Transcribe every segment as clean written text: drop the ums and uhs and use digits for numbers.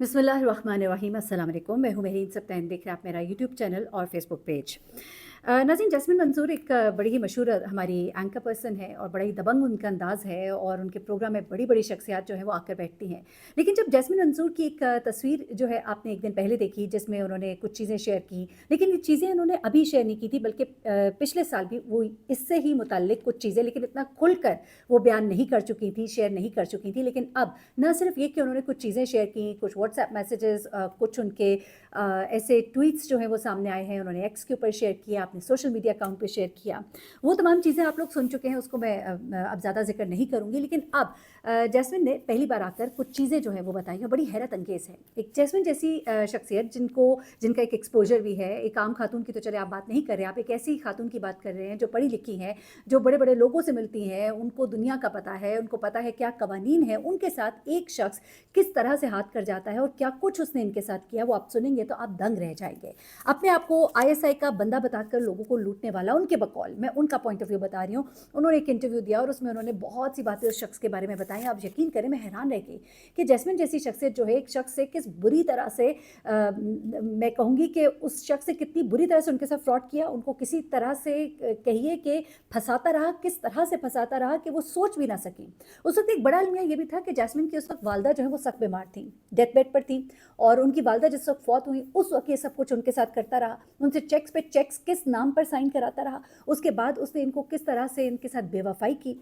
बिस्मिल्लाहिर्रहमानिर्रहीम। अस्सलाम वालेकुम। मैं हूँ मेहरीन सप्तान, देख रहे हैं आप मेरा यूट्यूब चैनल और फेसबुक पेज। नाज़रीन, जैस्मिन मंसूर एक बड़ी ही मशहूर हमारी एंकर पर्सन है और बड़ा ही दबंग उनका अंदाज़ है और उनके प्रोग्राम में बड़ी बड़ी शख्सियात जो है वो आकर बैठती हैं। लेकिन जब जैस्मिन मंसूर की एक तस्वीर जो है आपने एक दिन पहले देखी जिसमें उन्होंने कुछ चीज़ें शेयर की, लेकिन ये चीज़ें उन्होंने अभी शेयर नहीं की थी बल्कि पिछले साल भी वो इससे ही मुताल्लिक कुछ चीज़ें, लेकिन इतना खुलकर वो बयान नहीं कर चुकी थी, शेयर नहीं कर चुकी थी। लेकिन अब न सिर्फ ये कि उन्होंने कुछ चीज़ें शेयर की, कुछ व्हाट्सएप मैसेजेस, कुछ उनके ऐसे ट्वीट्स जो हैं वो सामने आए हैं, उन्होंने एक्स के ऊपर शेयर किया, अपने सोशल मीडिया अकाउंट पे शेयर किया। वो तमाम चीज़ें आप लोग सुन चुके हैं, उसको मैं अब ज़्यादा जिक्र नहीं करूँगी। लेकिन अब जैस्मिन ने पहली बार आकर कुछ चीज़ें जो है वो बताई हैं, बड़ी हैरत अंगेज़ है। एक जैस्मिन जैसी शख्सियत जिनका एक एक्सपोजर भी है, एक आम खातून की तो चले आप बात नहीं कर रहे, आप एक ऐसी खातून की बात कर रहे हैं जो पढ़ी लिखी हैं, जो बड़े बड़े लोगों से मिलती हैं, उनको दुनिया का पता है, उनको पता है क्या कवानीन है। उनके साथ एक शख्स किस तरह से हाथ कर जाता है और क्या कुछ उसने इनके साथ किया, वो आप सुनेंगे तो आप दंग रह जाएंगे। अपने आप को आईएसआई का बंदा बताकर लोगों को लूटने वाला, उनके बकौल मैं उनका पॉइंट ऑफ व्यू बता रही हूँ। उन्होंने एक इंटरव्यू दिया और उसमें उन्होंने बहुत सी बातें उस शख्स के बारे में बताई। आप यकीन करें, मैं हैरान रह गई कि जैस्मिन जैसी शख्सियत जो है एक शख्स से किस बुरी तरह से मैं कहूँगी कि उस शख्स से कितनी बुरी तरह से उनके साथ फ्रॉड किया, उनको किसी तरह से कहिए कि फंसाता रहा, किस तरह से फंसाता रहा कि वो सोच भी ना सकी। उस वक्त एक बड़ा अलमिया ये भी था कि जैस्मिन की उस वक्त वालदा जो है वो सख्त बीमार थी, डेथ बेड पर थी और उनकी वालदा जिस वक्त फौत हुई उस वक्त ये सब कुछ उनके साथ करता रहा, उनसे चेक्स पे चेक्स किस नाम पर साइन कराता रहा। उसके बाद उसने इनको किस तरह से इनके साथ बेवफाई की,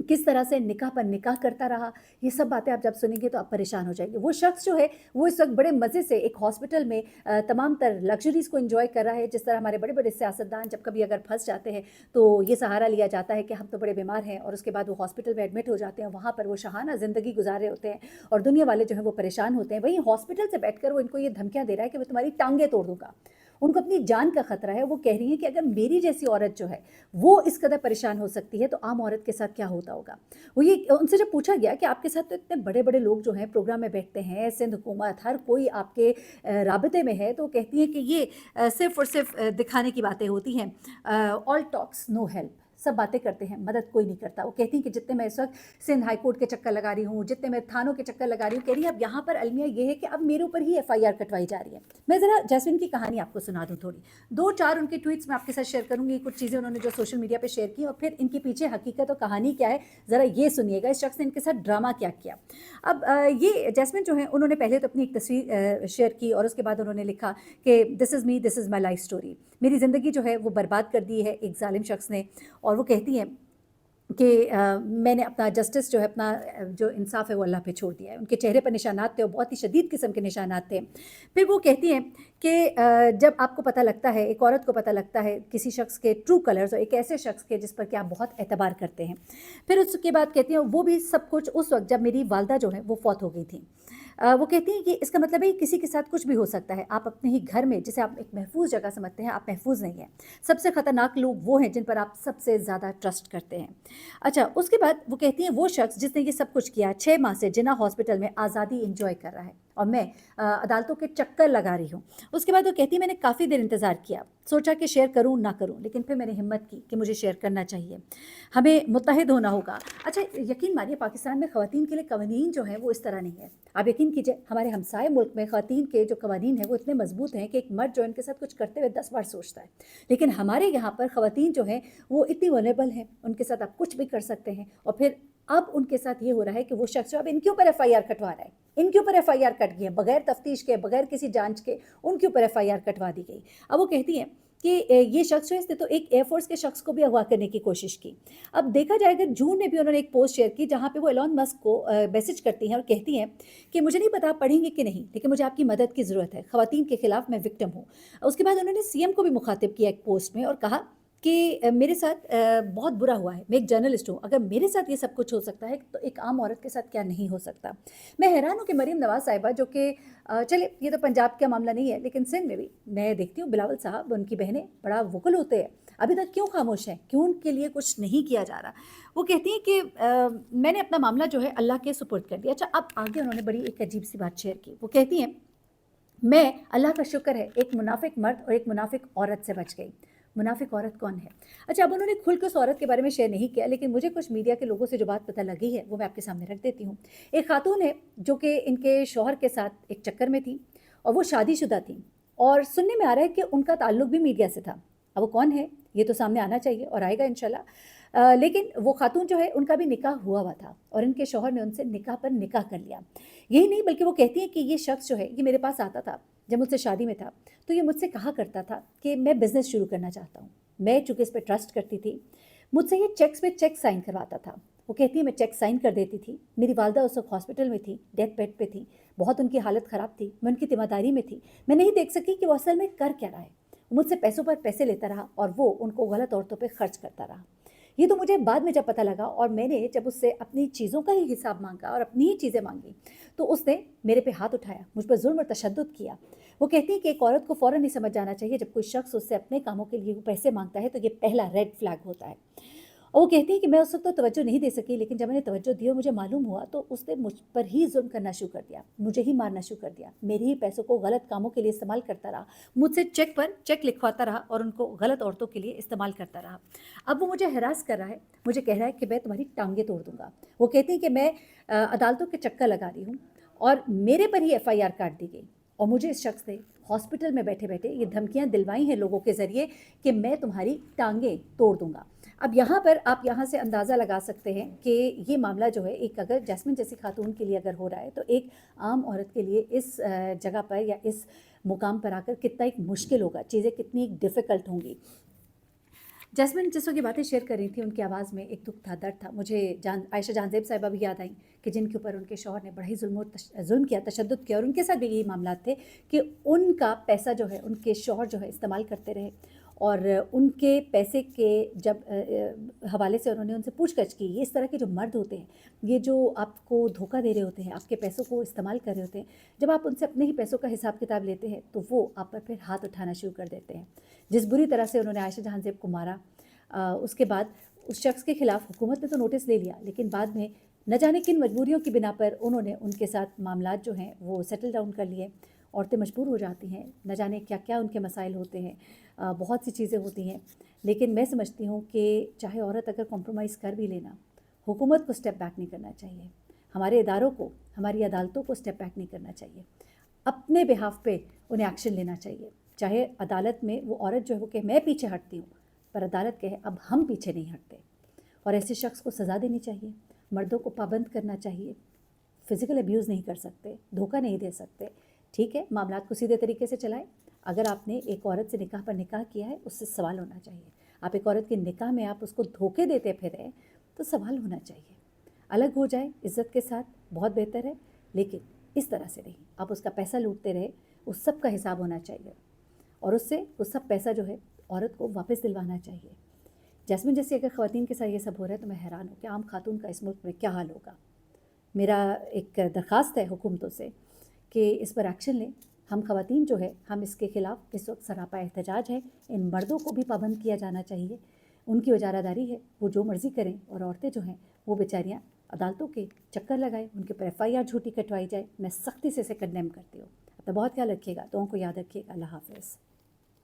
किस तरह से निकाह पर निकाह करता रहा। ये सब बातें आप जब सुनेंगे तो आप परेशान हो जाएंगे। वो शख्स जो है वो इस वक्त बड़े मज़े से एक हॉस्पिटल में तमाम तर लग्जरीज़ को एंजॉय कर रहा है। जिस तरह हमारे बड़े बड़े सियासतदान जब कभी अगर फंस जाते हैं तो ये सहारा लिया जाता है कि हम तो बड़े बीमार हैं, और उसके बाद वो हॉस्पिटल में एडमिट हो जाते हैं, वहाँ पर वो शहाना ज़िंदगी गुजार रहे होते हैं और दुनिया वाले जो है वो परेशान होते हैं। वहीं हॉस्पिटल से बैठ कर वो इनको ये धमकियाँ दे रहा है कि मैं तुम्हारी टांगें तोड़ दूँगा। उनको अपनी जान का खतरा है। वो कह रही हैं कि अगर मेरी जैसी औरत जो है वो इस कदर परेशान हो सकती है तो आम औरत के साथ क्या होता होगा। वो ये उनसे जब पूछा गया कि आपके साथ तो इतने बड़े बड़े लोग जो हैं प्रोग्राम में बैठते हैं, सिंध हुकूमत हर कोई आपके राबते में है, तो कहती हैं कि ये सिर्फ और सिर्फ दिखाने की बातें होती हैं। ऑल टॉक्स नो हेल्प, सब बातें करते हैं, मदद कोई नहीं करता। वो कहती हैं कि जितने मैं इस वक्त सिंध हाई कोर्ट के चक्कर लगा रही हूँ, जितने मैं थानों के चक्कर लगा रही हूँ, कह रही है अब यहाँ पर अलमिया ये है कि अब मेरे ऊपर ही एफआईआर कटवाई जा रही है। मैं ज़रा जैस्मिन की कहानी आपको सुना दूँ थोड़ी, दो चार उनके ट्वीट्स मैं आपके साथ शेयर करूँगी, कुछ चीज़ें उन्होंने जो सोशल मीडिया पर शेयर की और फिर इनके पीछे हकीकत और कहानी क्या है ज़रा ये सुनिएगा, इस शख्स ने इनके साथ ड्रामा क्या किया। अब ये जैस्मिन जो है उन्होंने पहले तो अपनी एक तस्वीर शेयर की और उसके बाद उन्होंने लिखा कि this is me, this is my life story. मेरी ज़िंदगी जो है वो बर्बाद कर दी है एक जालिम शख्स ने। और वो कहती हैं कि मैंने अपना जस्टिस जो है, अपना जो इंसाफ है वो अल्लाह पे छोड़ दिया है। उनके चेहरे पर निशानात थे और बहुत ही शदीद किस्म के निशानात थे। फिर वो कहती हैं कि जब आपको पता लगता है, एक औरत को पता लगता है किसी शख्स के ट्रू कलर्स और एक ऐसे शख्स के जिस पर कि आप बहुत एतबार करते हैं। फिर उसके बाद कहती हैं वो भी सब कुछ उस वक्त जब मेरी वालदा जो है वो फौत हो गई थी। वो कहती हैं कि इसका मतलब है कि किसी के साथ कुछ भी हो सकता है। आप अपने ही घर में, जिसे आप एक महफूज जगह समझते हैं, आप महफूज नहीं हैं। सबसे ख़तरनाक लोग वो हैं जिन पर आप सबसे ज़्यादा ट्रस्ट करते हैं। अच्छा, उसके बाद वो कहती हैं वो शख्स जिसने ये सब कुछ किया 6 माह से जिन्ना हॉस्पिटल में आज़ादी इंजॉय कर रहा है और मैं अदालतों के चक्कर लगा रही हूँ। उसके बाद वो कहती है मैंने काफ़ी देर इंतज़ार किया, सोचा कि शेयर करूँ ना करूँ, लेकिन फिर मैंने हिम्मत की कि मुझे शेयर करना चाहिए, हमें मुत्तहिद होना होगा। अच्छा, यकीन मानिए पाकिस्तान में ख़वातीन के लिए कवानीन जो हैं वो इस तरह नहीं है। आप यकीन कीजिए हमारे हमसाए मुल्क में ख़वातीन के जो कवानीन हैं वो इतने मजबूत हैं कि एक मर्द जो इनके साथ कुछ करते हुए 10 बार सोचता है। लेकिन हमारे यहाँ पर ख़वातीन जो हैं वो इतनी वल्नरेबल हैं, उनके साथ आप कुछ भी कर सकते हैं। और फिर अब उनके साथ ये हो रहा है कि वो शख्स जो अब इनके ऊपर एफआईआर कटवा रहा है, इनके ऊपर एफआईआर कट गई है बगैर तफ्तीश के, बगैर किसी जांच के उनके ऊपर एफआईआर कटवा दी गई। अब वो कहती हैं कि ये शख्स जो है इसने तो एक एयरफोर्स के शख्स को भी अगवा करने की कोशिश की। अब देखा जाएगा जून में भी उन्होंने एक पोस्ट शेयर की जहाँ पे वो एलॉन मस्क को मैसेज करती हैं और कहती हैं कि मुझे नहीं पता आप पढ़ेंगे कि नहीं, लेकिन मुझे आपकी मदद की ज़रूरत है, ख़वातीन के खिलाफ मैं विक्टिम हूँ। उसके बाद उन्होंने सीएम को भी मुखातिब किया एक पोस्ट में और कहा कि मेरे साथ बहुत बुरा हुआ है, मैं एक जर्नलिस्ट हूँ, अगर मेरे साथ ये सब कुछ हो सकता है तो एक आम औरत के साथ क्या नहीं हो सकता। मैं हैरान हूँ कि मरीम नवाज़ साहिबा जो कि चलिए ये तो पंजाब का मामला नहीं है, लेकिन सिंध में भी मैं देखती हूँ बिलावल साहब, उनकी बहनें बड़ा वोकल होते हैं, अभी तक क्यों खामोश हैं, क्यों उनके लिए कुछ नहीं किया जा रहा। वो कहती हैं कि मैंने अपना मामला जो है अल्लाह के सुपुर्द कर दिया। अच्छा, अब आगे उन्होंने बड़ी एक अजीब सी बात शेयर की। वो कहती हैं मैं अल्लाह का शुक्र है एक मुनाफिक मर्द और एक मुनाफिक औरत से बच गई। मुनाफिक औरत कौन है? अच्छा, अब उन्होंने खुल के उस औरत के बारे में शेयर नहीं किया, लेकिन मुझे कुछ मीडिया के लोगों से जो बात पता लगी है वो मैं आपके सामने रख देती हूँ। एक खातून है जो कि इनके शौहर के साथ एक चक्कर में थी और वो शादीशुदा थी, और सुनने में आ रहा है कि उनका ताल्लुक भी मीडिया से था। अब वो कौन है ये तो सामने आना चाहिए और आएगा इंशाल्लाह। लेकिन वो खातून जो है उनका भी निकाह हुआ था और इनके शौहर ने उनसे निकाह पर निकाह कर लिया। यही नहीं बल्कि वो कहती हैं कि ये शख्स जो है ये मेरे पास आता था जब मुझसे शादी में था, तो ये मुझसे कहा करता था कि मैं बिज़नेस शुरू करना चाहता हूँ। मैं चूँकि इस पे ट्रस्ट करती थी, मुझसे ये चेक्स पे चेक साइन करवाता था। वो कहती है मैं चेक साइन कर देती थी। मेरी वालदा उस वक़्त हॉस्पिटल में थी, डेथ बेड पे थी, बहुत उनकी हालत ख़राब थी, मैं उनकी ज़िम्मेदारी में थी। मैं नहीं देख सकी कि वो असल में कर क्या रहा है। वो मुझसे पैसों पर पैसे लेता रहा और वो उनको गलत औरतों पे खर्च करता रहा। ये तो मुझे बाद में जब पता लगा, और मैंने जब उससे अपनी चीज़ों का ही हिसाब मांगा और अपनी ही चीज़ें मांगी, तो उसने मेरे पे हाथ उठाया, मुझ पर जुल्म और तशद्दुद किया। वो कहती है कि एक औरत को फ़ौरन नहीं समझ जाना चाहिए जब कोई शख्स उससे अपने कामों के लिए पैसे मांगता है, तो ये पहला रेड फ्लैग होता है। और वो कहती है कि मैं उस वक्त तो तवज्जो नहीं दे सकी, लेकिन जब मैंने तवज्जो दी और मुझे मालूम हुआ तो उसने मुझ पर ही जुल्म करना शुरू कर दिया, मुझे ही मारना शुरू कर दिया, मेरे ही पैसों को गलत कामों के लिए इस्तेमाल करता रहा, मुझसे चेक पर चेक लिखवाता रहा और उनको गलत औरतों के लिए इस्तेमाल करता रहा। अब वो मुझे हरास कर रहा है, मुझे कह रहा है कि मैं तुम्हारी टांगें तोड़ दूंगा। वो कहती है कि मैं अदालतों के चक्कर लगा रही हूँ और मेरे पर ही FIR काट दी गई, और मुझे इस शख्स ने हॉस्पिटल में बैठे बैठे ये धमकियां दिलवाई हैं लोगों के ज़रिए कि मैं तुम्हारी टांगें तोड़ दूंगा। अब यहाँ पर आप यहाँ से अंदाज़ा लगा सकते हैं कि ये मामला जो है, एक अगर जैस्मिन जैसी खातून के लिए अगर हो रहा है, तो एक आम औरत के लिए इस जगह पर या इस मुकाम पर आकर कितना एक मुश्किल होगा, चीज़ें कितनी डिफ़िकल्ट होंगी। जैस्मिन जिस वक्त ये बातें शेयर कर रही थी, उनकी आवाज़ में एक दुख था, दर्द था। मुझे आयशा जानज़ेब साहिबा भी याद आई कि जिनके ऊपर उनके शौहर ने बड़ा ही जुल्म किया, तशद्दुद किया, और उनके साथ भी यही मामला थे कि उनका पैसा जो है उनके शौहर जो है इस्तेमाल करते रहे, और उनके पैसे के जब हवाले से उन्होंने उनसे पूछताछ की। ये इस तरह के जो मर्द होते हैं, ये जो आपको धोखा दे रहे होते हैं, आपके पैसों को इस्तेमाल कर रहे होते हैं, जब आप उनसे अपने ही पैसों का हिसाब किताब लेते हैं तो वो आप पर फिर हाथ उठाना शुरू कर देते हैं। जिस बुरी तरह से उन्होंने आयशा जहांज़ेब को मारा, उसके बाद उस शख्स के खिलाफ हुकूमत ने तो नोटिस ले लिया, लेकिन बाद में न जाने किन मजबूरियों की बिना पर उन्होंने उनके साथ मामलात जो हैं वो सेटल डाउन कर लिए। औरतें मजबूर हो जाती हैं, न जाने क्या क्या उनके मसाइल होते हैं, बहुत सी चीज़ें होती हैं। लेकिन मैं समझती हूँ कि चाहे औरत अगर कॉम्प्रोमाइज़ कर भी लेना, हुकूमत को स्टेप बैक नहीं करना चाहिए, हमारे इदारों को, हमारी अदालतों को स्टेप बैक नहीं करना चाहिए, अपने बिहाफ पे उन्हें एक्शन लेना चाहिए। चाहे अदालत में वो औरत जो है वो कहे मैं पीछे हटती हूँ, पर अदालत कहे अब हम पीछे नहीं हटते, और ऐसे शख्स को सज़ा देनी चाहिए। मर्दों को पाबंद करना चाहिए, फ़िज़िकल अब्यूज़ नहीं कर सकते, धोखा नहीं दे सकते। ठीक है, मामलात को सीधे तरीके से चलाएं। अगर आपने एक औरत से निकाह पर निकाह किया है, उससे सवाल होना चाहिए। आप एक औरत के निकाह में आप उसको धोखे देते फिरें तो सवाल होना चाहिए। अलग हो जाए इज़्ज़त के साथ, बहुत बेहतर है, लेकिन इस तरह से नहीं। आप उसका पैसा लूटते रहे, उस सब का हिसाब होना चाहिए, और उससे वो सब पैसा जो है औरत को वापस दिलवाना चाहिए। जैस्मिन जैसी अगर ख़वातीन के साथ ये सब हो रहा है तो मैं हैरान हूँ कि आम खातून का इस मुल्क में क्या हाल होगा। मेरा एक दरख्वास्त है हुकूमतों से कि इस पर एक्शन लें। हम ख़वातीन जो है, हम इसके ख़िलाफ़ इस वक्त सरापा एहतजाज है। इन मर्दों को भी पाबंद किया जाना चाहिए, उनकी वजारादारी है, वो जो मर्ज़ी करें, और औरतें जो हैं वो बेचारियाँ अदालतों के चक्कर लगाएं, उनके पर FIR झूठी कटवाई जाए। मैं सख्ती से इसे कंडेम करती हूँ। अपना बहुत ख्याल रखिएगा, दुआओं को याद रखिएगा। अल्लाह हाफ़िज़।